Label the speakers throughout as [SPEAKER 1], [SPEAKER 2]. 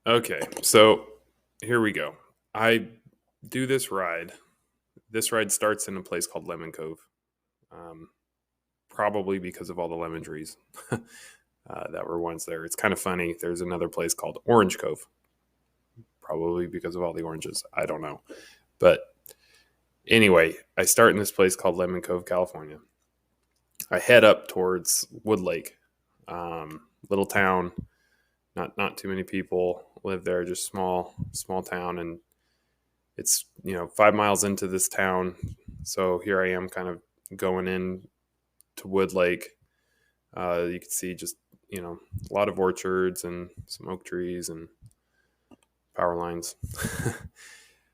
[SPEAKER 1] Okay, so here we go. I do this ride. This ride starts in a place called Lemon Cove, um, probably because of all the lemon trees that were once there. It's kind of funny. There's another place called Orange Cove, probably because of all the oranges. I don't know. But anyway, I start in this place called Lemon Cove, California. I head up towards Wood Lake, little town. Not too many people live there. Just small town, and it's 5 miles into this town. So here I am, kind of going in to Wood Lake. You can see just a lot of orchards and some oak trees and power lines.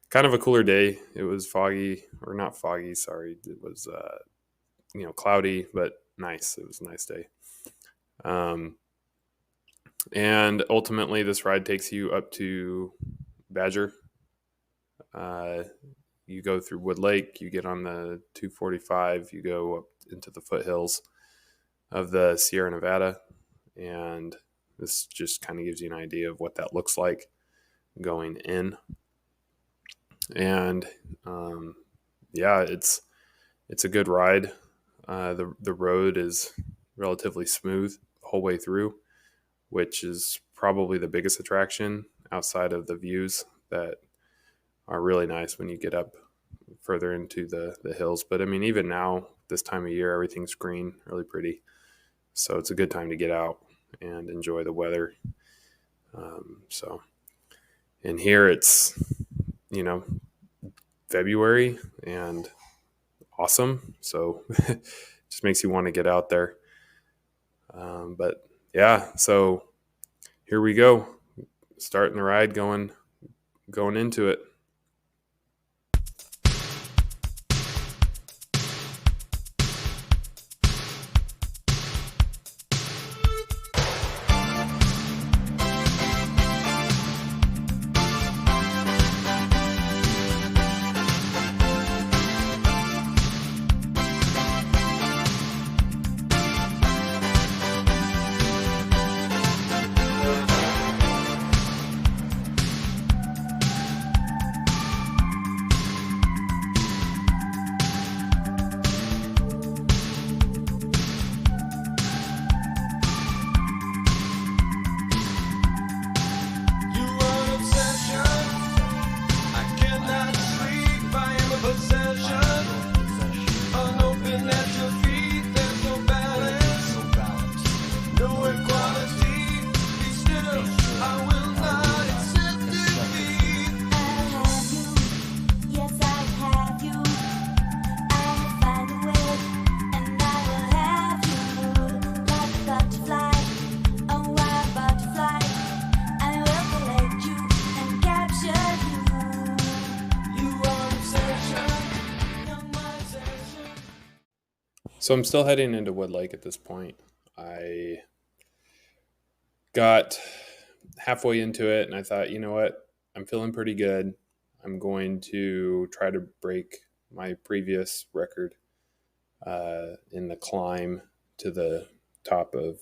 [SPEAKER 1] Kind of a cooler day. It was foggy, or not foggy. Sorry, it was cloudy, but nice. It was a nice day. And ultimately, this ride takes you up to Badger. You go through Wood Lake, you get on the 245, you go up into the foothills of the Sierra Nevada, and this just kind of gives you an idea of what that looks like going in. And yeah, it's a good ride. The road is relatively smooth the whole way through, which is probably the biggest attraction outside of the views that are really nice when you get up further into the hills. But I mean, even now, this time of year, everything's green, really pretty. So it's a good time to get out and enjoy the weather. And here it's, February and awesome. So just makes you want to get out there. But yeah, so here we go, starting the ride, going into it. So I'm still heading into Wood Lake at this point. I got halfway into it and I thought, you know what? I'm feeling pretty good. I'm going to try to break my previous record in the climb to the top of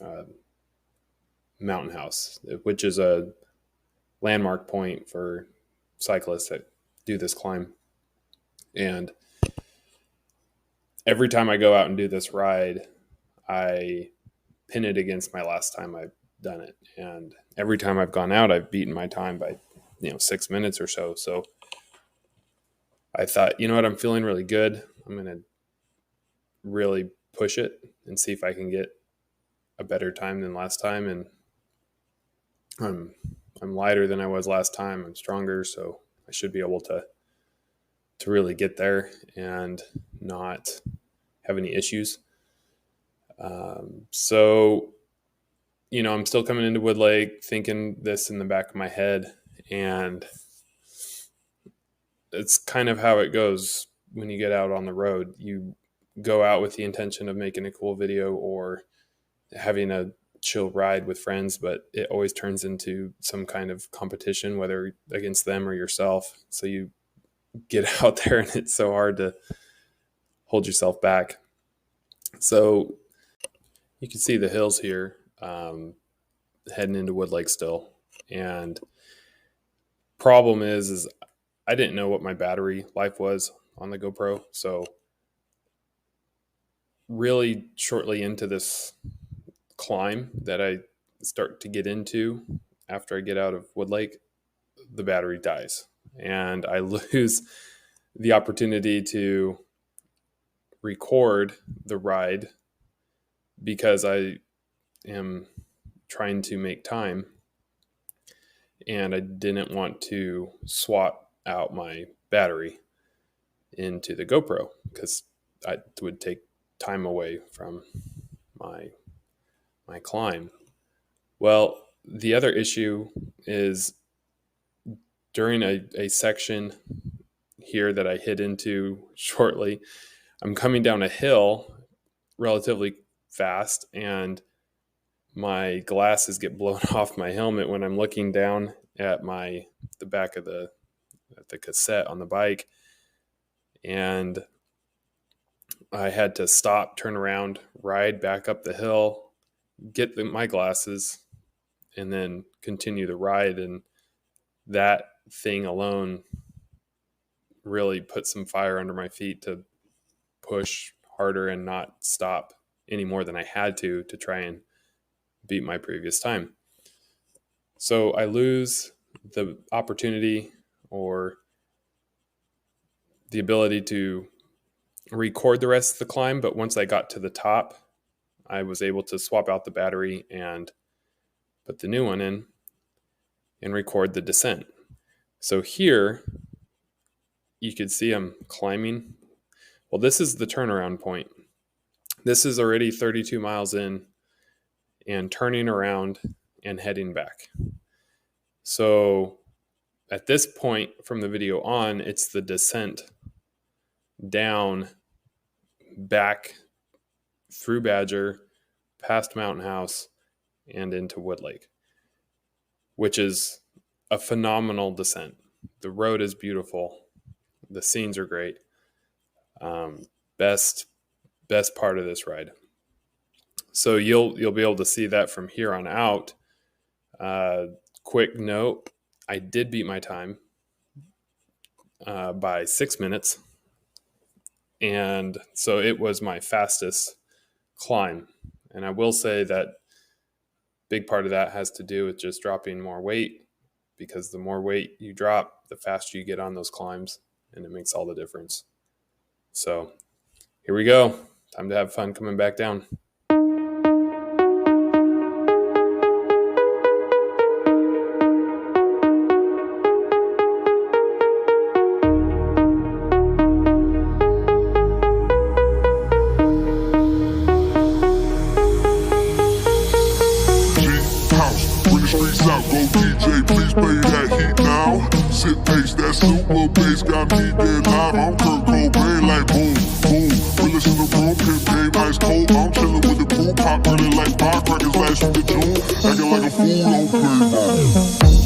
[SPEAKER 1] uh, Mountain House, which is a landmark point for cyclists that do this climb. And every time I go out and do this ride, I pin it against my last time I've done it. And every time I've gone out, I've beaten my time by 6 minutes or so. So I thought, you know what, I'm feeling really good. I'm going to really push it and see if I can get a better time than last time. And I'm lighter than I was last time. I'm stronger, so I should be able to really get there and not have any issues. So I'm still coming into Wood Lake thinking this in the back of my head, and it's kind of how it goes when you get out on the road. You go out with the intention of making a cool video or having a chill ride with friends, but it always turns into some kind of competition, whether against them or yourself. So you get out there and it's so hard to hold yourself back. So you can see the hills here, heading into Wood Lake still. And problem is I didn't know what my battery life was on the GoPro. So really shortly into this climb that I start to get into after I get out of Wood Lake, the battery dies and I lose the opportunity to record the ride because I am trying to make time and I didn't want to swap out my battery into the GoPro because it would take time away from my climb. Well, the other issue is during a section here that I hit into shortly, I'm coming down a hill relatively fast and my glasses get blown off my helmet when I'm looking down at the back of the cassette on the bike. And I had to stop, turn around, ride back up the hill, get my glasses, and then continue the ride. And that thing alone really put some fire under my feet to push harder and not stop any more than I had to try and beat my previous time. So I lose the opportunity or the ability to record the rest of the climb. But once I got to the top, I was able to swap out the battery and put the new one in and record the descent. So here you could see I'm climbing. Well, this is the turnaround point. This is already 32 miles in and turning around and heading back. So at this point from the video on, it's the descent down, back through Badger, past Mountain House, and into Wood Lake, which is a phenomenal descent. The road is beautiful. The scenes are great. Best part of this ride. So you'll be able to see that from here on out. Quick note, I did beat my time by 6 minutes. And so it was my fastest climb. And I will say that big part of that has to do with just dropping more weight, because the more weight you drop, the faster you get on those climbs, and it makes all the difference. So here we go. Time to have fun coming back down.
[SPEAKER 2] Streets out, go DJ, please play that heat now. Sit pace, that super bass got me dead live. I'm Kurt Cobain, like boom, boom. Realest in the room, pimp game ice cold. I'm chillin' with the crew, pop running like firecrackers last week of June. Acting like a fool, don't play.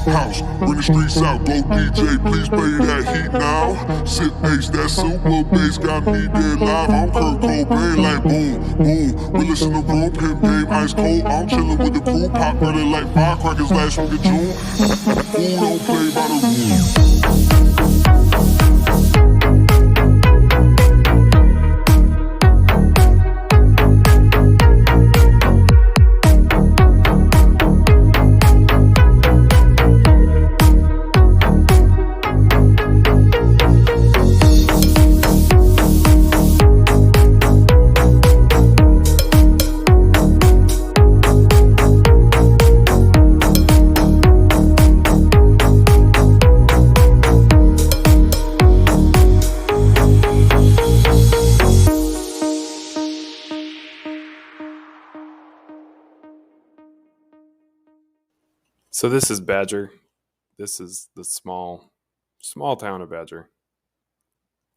[SPEAKER 2] House, bring the streets out, go DJ, please play that heat now. Sit pace, that super bass got me dead live. I'm Kurt Cobain, like boom, boom. Realest in the room, pimp game ice cold. I'm chillin' with the crew, pop running like firecrackers last week of June. Fool don't play by the rules.
[SPEAKER 1] So this is Badger. This is the small town of Badger.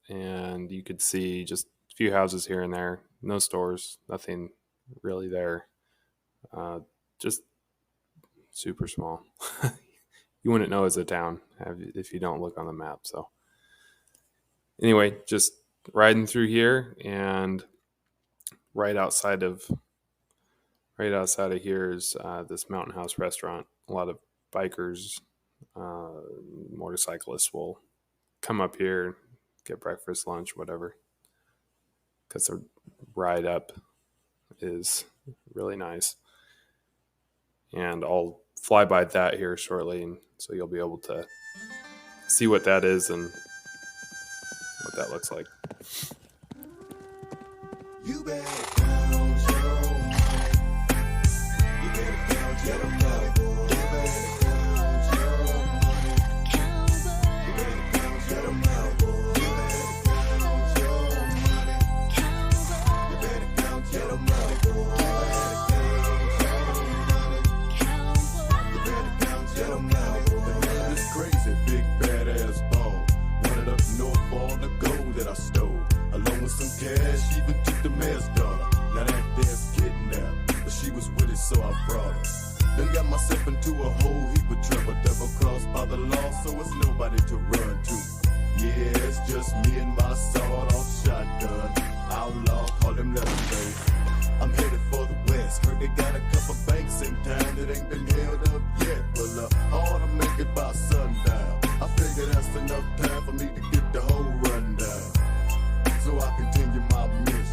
[SPEAKER 1] And you could see just a few houses here and there. No stores, nothing really there. Just super small. You wouldn't know it's a town if you don't look on the map. So anyway, just riding through here, and right outside of here is this Mountain House restaurant. A lot of bikers, motorcyclists will come up here, get breakfast, lunch, whatever, because the ride up is really nice. And I'll fly by that here shortly, and so you'll be able to see what that is and what that looks like. You better count your money. You better count your money. You better count your money. You better count your money. You better count your money.
[SPEAKER 3] Crazy big badass bone. Running up north for all the gold that I stole. Along with some cash, even took the mayor's daughter. Now that there's kidnapped, but she was with it, so I brought her. Then got myself into a whole heap of trouble. Double crossed by the law, so it's nobody to run to. Yeah, it's just me and my sawed-off shotgun. Outlaw, call him Leatherface. I'm headed for the west. Heard they got a couple banks in town that ain't been held up yet. Well, I ought to make it by sundown. I figure that's enough time for me to get the whole rundown, so I continue my mission.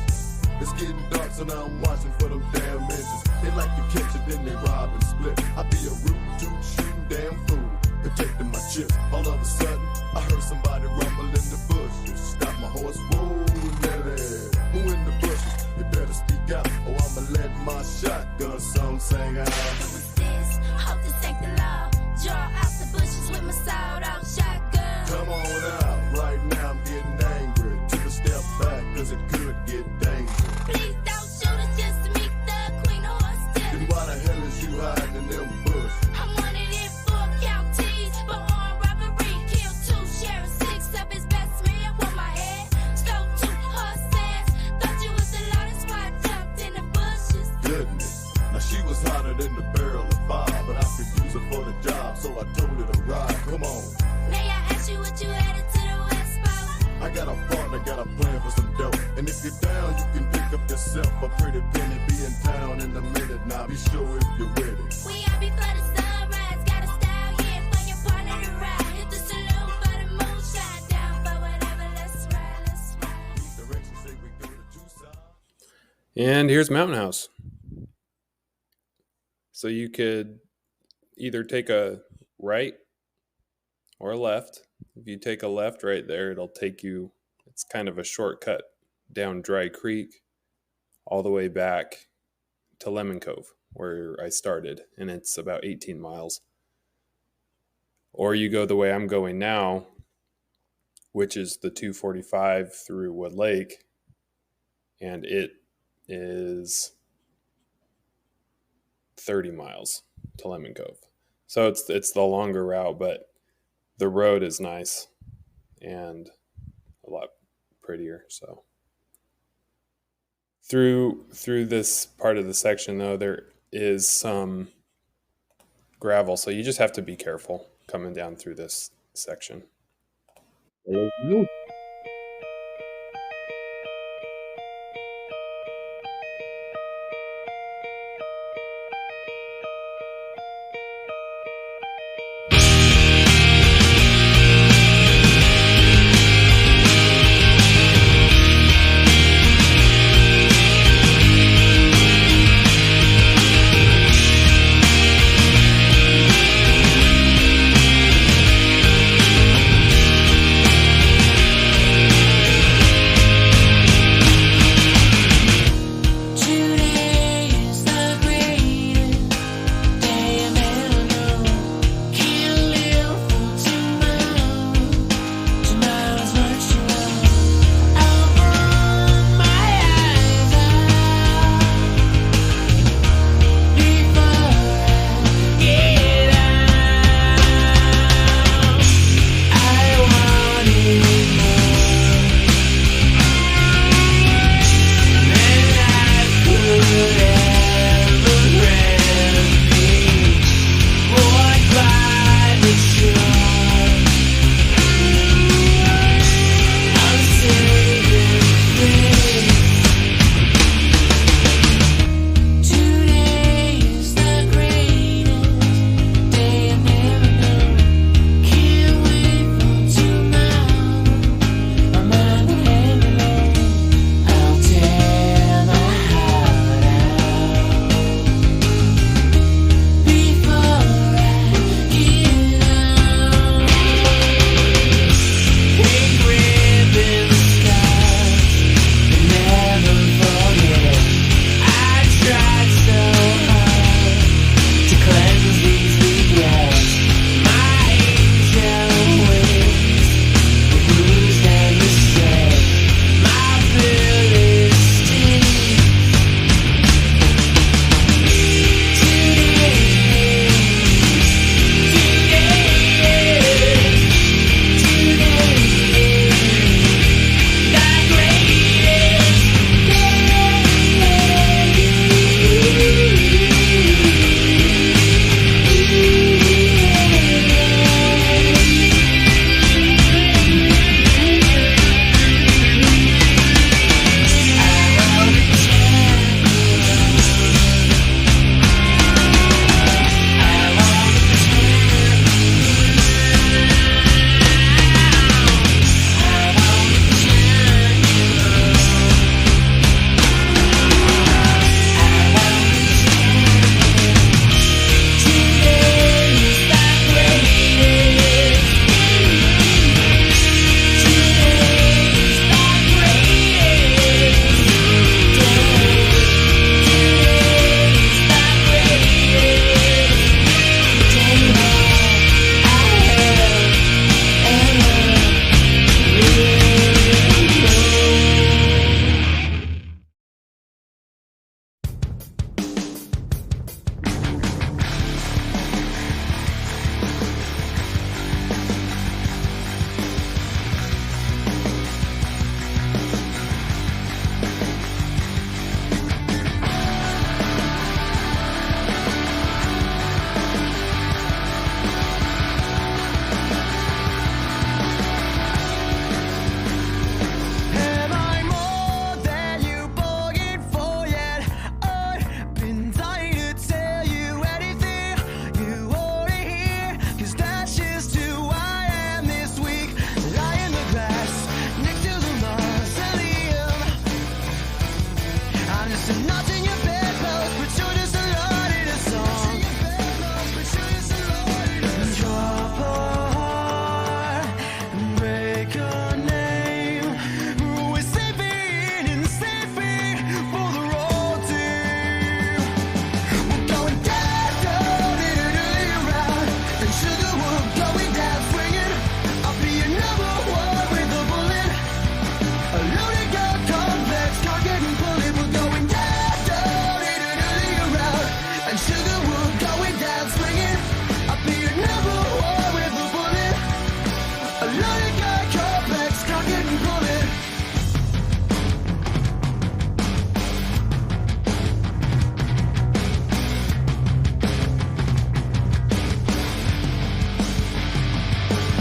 [SPEAKER 3] It's getting dark, so now I'm watching for them damn engines. They like to catch it, then they rob and split. I be a root toot shooting damn fool, protecting my chips. All of a sudden, I heard somebody rumble in the bushes. Stop my horse, whoa, lady. Who in the bushes? You better speak out, or I'ma let my shotgun song sing out.
[SPEAKER 4] Who is this? Hope this ain't the law. Draw out the bushes with my sawed-off shotgun.
[SPEAKER 3] Come on out, right now I'm getting angry. Took a step back, cause it could get dangerous.
[SPEAKER 4] Please don't shoot us just to meet the queen horse
[SPEAKER 3] Then
[SPEAKER 4] stealing.
[SPEAKER 3] why the hell is you hiding in them bushes?
[SPEAKER 4] I'm wanted in 4 counties for armed robbery. Killed 2 sheriffs, 6 of his best men with my head. Stole 2 horses. Thought you was the law, that's why I jumped in the bushes.
[SPEAKER 3] Goodness, now she was hotter than the barrel of fire, but I could use her for the job, so I told her to ride. Come on.
[SPEAKER 4] May I ask you what you headed to the west for?
[SPEAKER 3] I got a partner, got a plan for some dope. And if you're down, you can pick up yourself a pretty penny. Be in town in a minute, now be sure if you're ready.
[SPEAKER 4] We out before the sunrise. Got a style, yeah, for your partner to ride. Hit the saloon for the moonshine. Down for whatever, let's ride, let's ride.
[SPEAKER 3] These directions say we go to Tucson.
[SPEAKER 1] And here's Mountain House. So you could either take a right or a left. If you take a left right there, it'll take you, it's kind of a shortcut down Dry Creek all the way back to Lemon Cove, where I started, and it's about 18 miles. Or you go the way I'm going now, which is the 245 through Wood Lake, and it is 30 miles to Lemon Cove. So it's the longer route, but the road is nice and a lot prettier. So through this part of the section, though, there is some gravel, so you just have to be careful coming down through this section.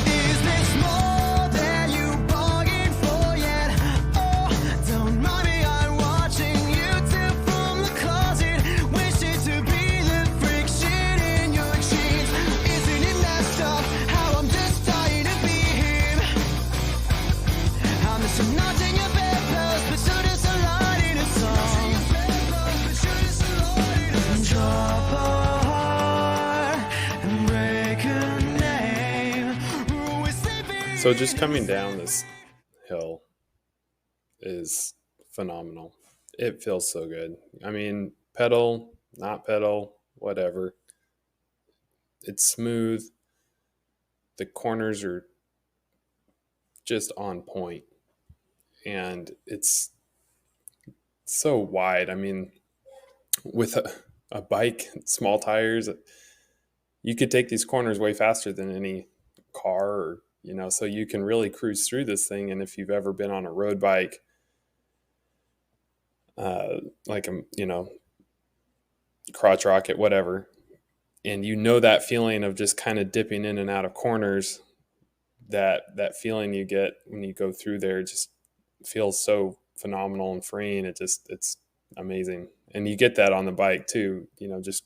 [SPEAKER 5] Is this more than you bargained for yet? Oh, don't mind me, I'm watching YouTube from the closet. Wishing to be the friction in your jeans. Isn't it messed up how I'm just dying to be him? I'm just not in your bedpost, but so does a line in a song. Drop a heart and break a name. Ooh, it's sleeping.
[SPEAKER 1] So just coming down this hill is phenomenal. It feels so good. I mean, pedal, not pedal, whatever. It's smooth. The corners are just on point. And it's so wide. I mean, with a bike, small tires, you could take these corners way faster than any car, or, so you can really cruise through this thing. And if you've ever been on a road bike, like crotch rocket, whatever, and that feeling of just kind of dipping in and out of corners, that feeling you get when you go through there just feels so phenomenal and freeing. It's amazing. And you get that on the bike too, just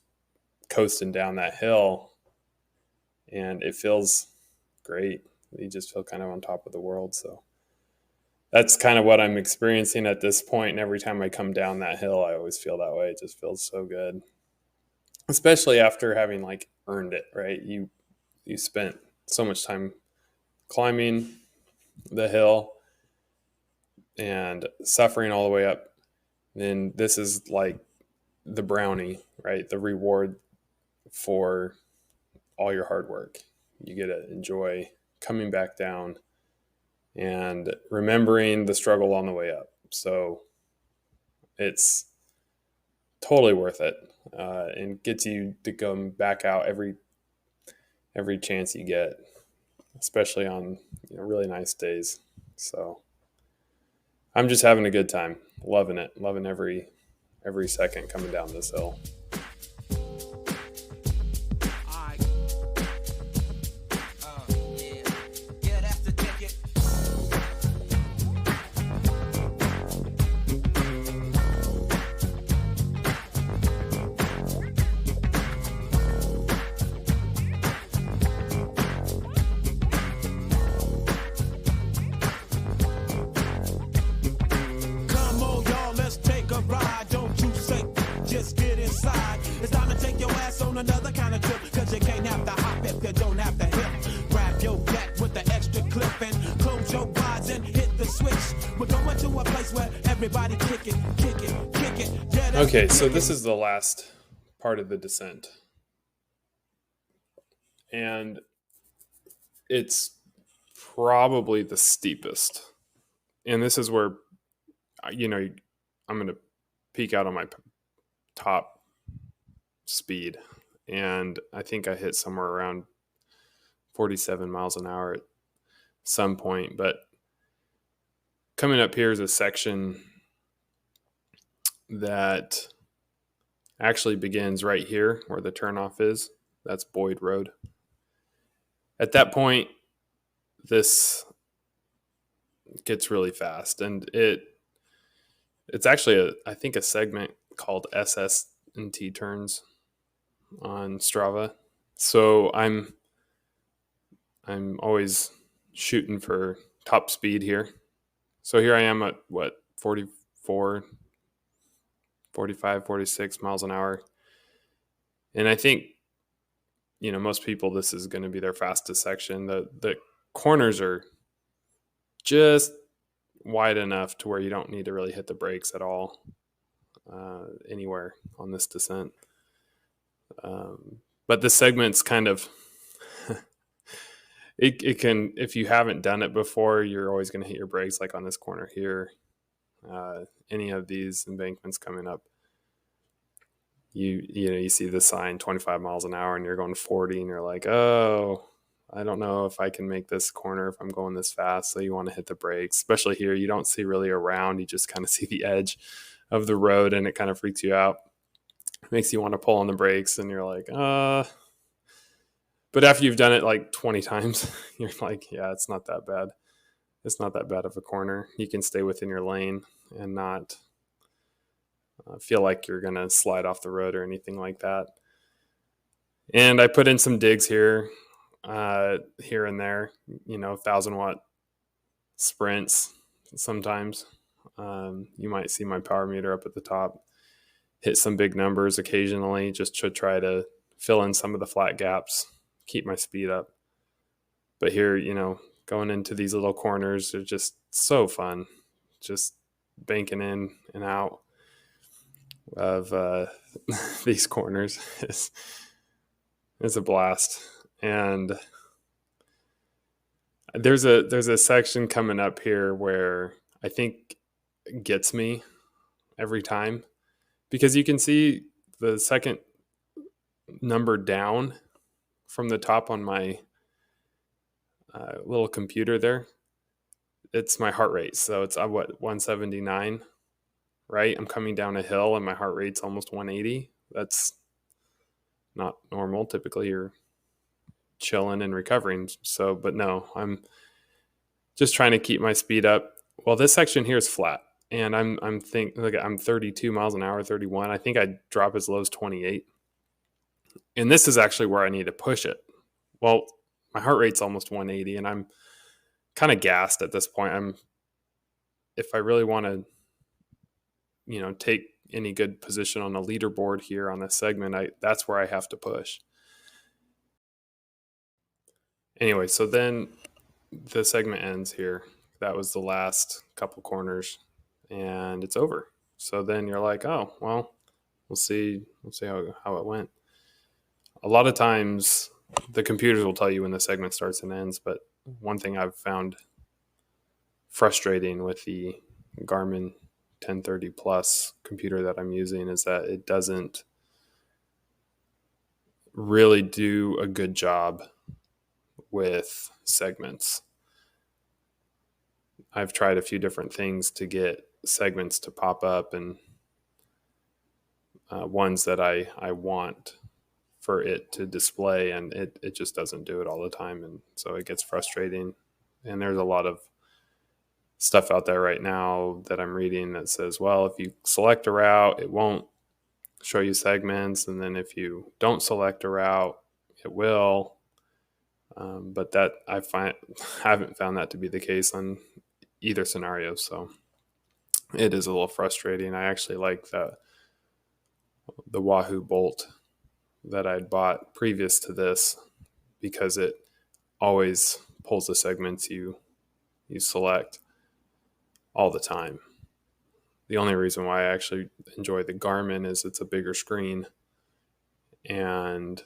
[SPEAKER 1] coasting down that hill, and it feels great. You just feel kind of on top of the world. So that's kind of what I'm experiencing at this point. And every time I come down that hill, I always feel that way. It just feels so good, especially after having earned it, right? You spent so much time climbing the hill and suffering all the way up. Then this is like the brownie, right? The reward for all your hard work. You get to enjoy coming back down and remembering the struggle on the way up. So it's totally worth it, and gets you to come back out every chance you get, especially on really nice days. So I'm just having a good time, loving it, loving every second coming down this hill.
[SPEAKER 3] Come on, y'all, let's take a ride. Don't you say, just get inside. It's time to take your ass on another kind of trip. Cause you can't have to hop if you don't have to hip. Grab your back with the extra clip and close your eyes and hit the switch. We're going to a place where everybody kick it, kick it, kick it. Yeah, that's
[SPEAKER 1] Okay, so this is the last part of the descent. And it's probably the steepest. And this is where, I'm going to peak out on my top speed. And I think I hit somewhere around 47 miles an hour at some point. But coming up here is a section that actually begins right here where the turnoff is. That's Boyd Road. At that point, this gets really fast, and it's actually I think a segment called SS&T turns on Strava. So I'm always shooting for top speed here. So here I am at 44, 45, 46 miles an hour. And I think, most people, this is going to be their fastest section. The corners are just wide enough to where you don't need to really hit the brakes at all anywhere on this descent. But the segment's kind of, it can, if you haven't done it before, you're always going to hit your brakes, like on this corner here. Any of these embankments coming up, you see the sign 25 miles an hour and you're going 40 and you're like, oh, I don't know if I can make this corner if I'm going this fast. So you want to hit the brakes, especially here. You don't see really around. You just kind of see the edge of the road and it kind of freaks you out. It makes you want to pull on the brakes and you're like, But after you've done it like 20 times, you're like, yeah, it's not that bad. It's not that bad of a corner. You can stay within your lane and not feel like you're going to slide off the road or anything like that. And I put in some digs here and there, 1,000-watt sprints sometimes. You might see my power meter up at the top, hit some big numbers occasionally just to try to fill in some of the flat gaps, keep my speed up. But here, going into these little corners are just so fun. Just banking in and out of these corners is a blast. And there's a section coming up here where I think gets me every time, because you can see the second number down from the top on my little computer there. It's my heart rate. So it's 179, right? I'm coming down a hill and my heart rate's almost 180. That's not normal. Typically you're chilling and recovering. So, but no, I'm just trying to keep my speed up. Well, this section here is flat, and I'm 32 miles an hour, 31. I think I drop as low as 28. And this is actually where I need to push it. Well, my heart rate's almost 180, and I'm kind of gassed at this point. If I really want to, take any good position on a leaderboard here on this segment, that's where I have to push. Anyway, so then the segment ends here. That was the last couple corners, and it's over. So then you're like, oh, well, we'll see how it went. A lot of times the computers will tell you when the segment starts and ends, but one thing I've found frustrating with the Garmin 1030 Plus computer that I'm using is that it doesn't really do a good job with segments. I've tried a few different things to get segments to pop up, and ones that I want for it to display, and it just doesn't do it all the time. And so it gets frustrating. And there's a lot of stuff out there right now that I'm reading that says, well, if you select a route, it won't show you segments. And then if you don't select a route, it will. But that I haven't found that to be the case on either scenario. So it is a little frustrating. I actually like the Wahoo Bolt that I'd bought previous to this, because it always pulls the segments you select all the time. The only reason why I actually enjoy the Garmin is it's a bigger screen and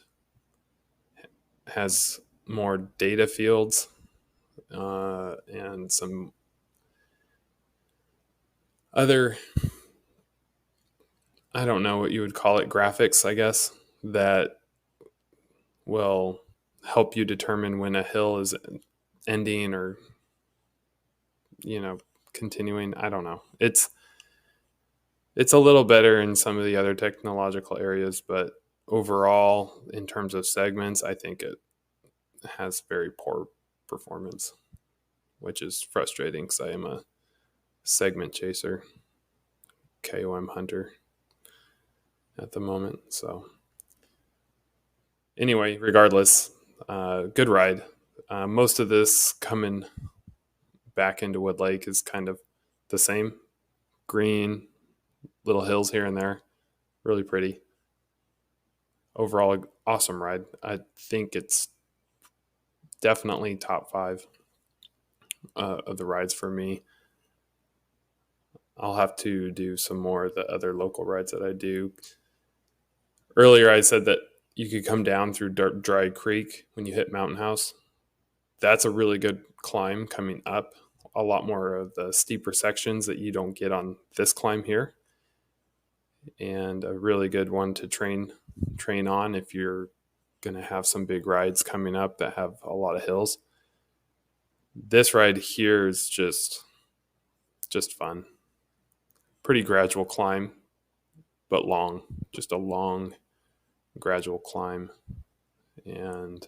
[SPEAKER 1] has more data fields and some other, I don't know what you would call it, graphics, I guess, that will help you determine when a hill is ending or, continuing. I don't know. It's a little better in some of the other technological areas, but overall, in terms of segments, I think it has very poor performance, which is frustrating because I am a segment chaser, KOM hunter at the moment. So anyway, regardless, good ride. Most of this coming back into Wood Lake is kind of the same. Green, little hills here and there, really pretty. Overall, awesome ride. I think it's definitely top 5 of the rides for me. I'll have to do some more of the other local rides that I do. Earlier, I said that you could come down through Dry Creek when you hit Mountain House. That's a really good climb coming up. A lot more of the steeper sections that you don't get on this climb here. And a really good one to train on if you're going to have some big rides coming up that have a lot of hills. This ride here is just fun. Pretty gradual climb, but long. Just a long, gradual climb. And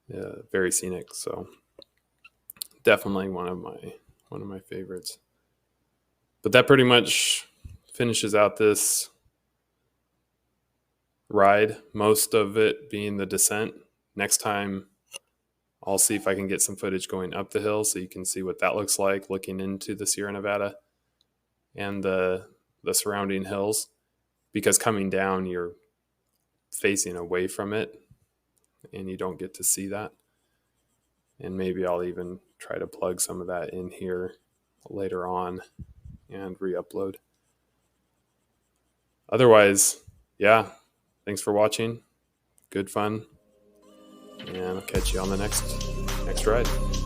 [SPEAKER 1] very scenic. So definitely one of my favorites. But that pretty much finishes out this ride, most of it being the descent. Next time I'll see if I can get some footage going up the hill so you can see what that looks like looking into the Sierra Nevada and the surrounding hills, because coming down you're facing away from it and you don't get to see that. And maybe I'll even try to plug some of that in here later on and re-upload. Otherwise, yeah, thanks for watching. Good fun. And I'll catch you on the next ride.